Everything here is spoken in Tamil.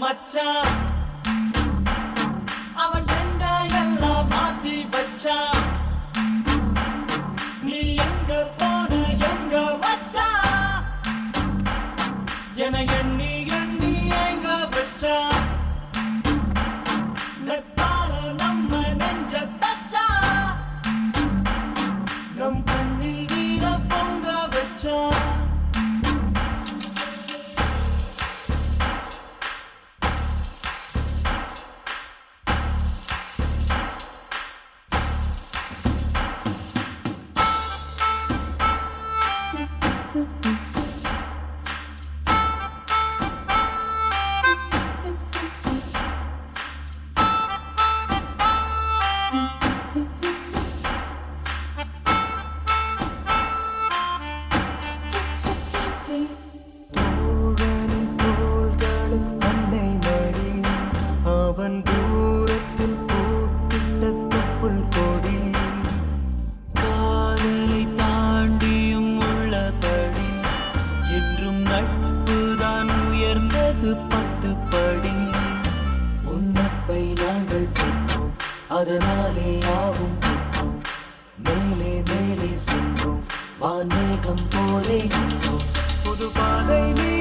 மச்சான் அவன் எல்லாம் மாத்தி வச்சான் நீ எங்க போன எங்க வச்சான் என எண்ணி எண்ணி எங்க வச்சான் நட்பால நம்ம நெஞ்ச தச்சா நம் கண்ணில் நீர பொங்க வச்சான் நட்புதான் உயர்ந்தது 10 படி உன்னப்பை நாங்கள் பெற்றோம் அதனாலே யாவும் பெற்றோம் மேலே மேலே சென்றோம் வான்மேகம் போலே நின்றோம் புது பாதை நீ